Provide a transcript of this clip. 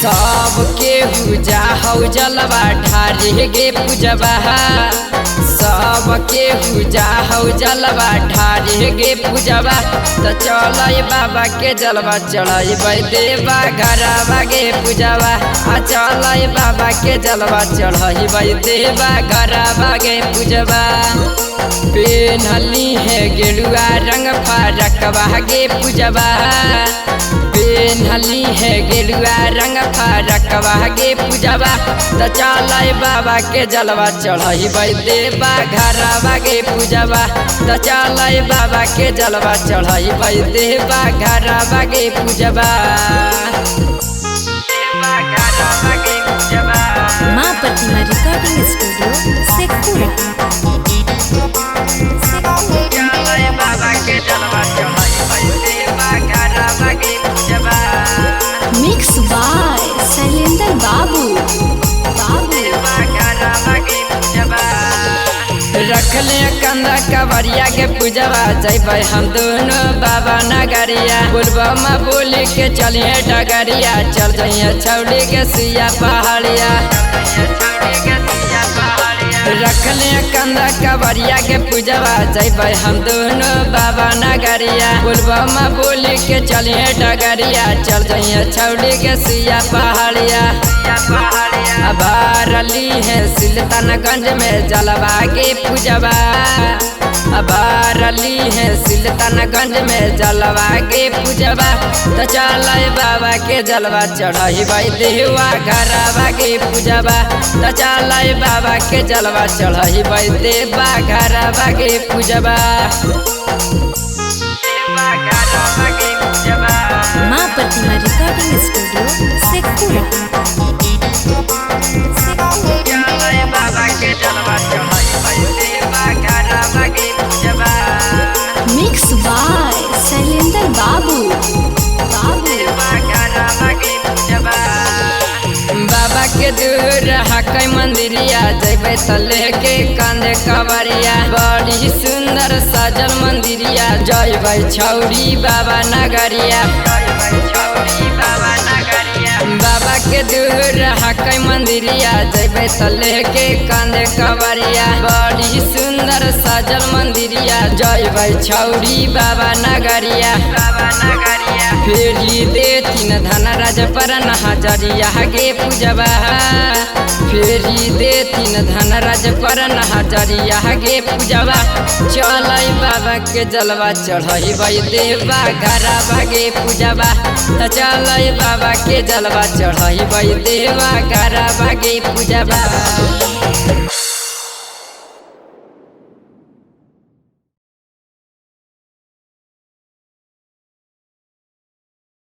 सबके पूजा हौ जलवा ढारे गे पूजबा सबके पूजा हौ जलवा ढारे गे पूजबा तो चल बाबा के जलवा चढ़ाई देवा घरवा गे पूजबा चल बाबा के जलवा चढ़ाई देवा घरवा गे पूजबा पेनहली है गेरुआ रंग फरकवा गे पूजबा पेनहली है गेरुआ रंग फरकवा गे पूजबा तो चल बाबा के जलवा चढ़ाई देवा घरवा गे पूजबा तो चल बाबा के जलवा चढ़ाई देवा घरवा गे पूजबा माँ प्रतिमा रिकॉर्डिंग स्टूडियो शेखपुरा। बाबा के जलवा चढ़ाई देवा घरवा गे पूजबा मिक्स बाय शैलेंद्र बाबू। रखले कंदा कवरिया के पूजवा जब हम दोनों बाबा नगरिया बोलबा बोली के चलिए डगरिया चल जाइए छौड़ी के सिया पहाड़िया रखले कंदा कवरिया के पूजवा जब हम दोनों बाबा नगरिया बोलबा बोली के चलिए डगरिया चल जाइए छौड़ी के सिया पहाड़िया अबारली है सुल्तानगंज में जलवा के पूजवा अबारली है सुल्तानगंज में जलवा के पूजवा तो चल बाबा के जलवा चढ़ाई देवा घरवा के पूजवा तो चल बाबा के जलवा चढ़ाई देवा घरवा के पूजवा Maa Pratima recording studio Sheikhpura. Mix by Shailendra Babu. बाबा के दूर हकै मंदिरिया जैबे तले के कांधे कवरिया बड़ी सुंदर सजल मंदिरिया जैबे छौड़ी बाबा नगरिया बाबा के दूर हकै मंदिरिया जैबे तले के कांधे कवरिया बड़ी सुंदर सजल मंदिरिया जैबे छौड़ी बाबा नगरिया फेरी दे तीन धनराज पर नजरिया गे पूजबा फेरी दे तीन धनराज पर नजरिया गे पूजबा चल बाबा के जलवा चढ़ाई देवा घरवा गे पूजबा चल बाबा के जलवा चढ़ाई देवा घरवा गे पूजबा।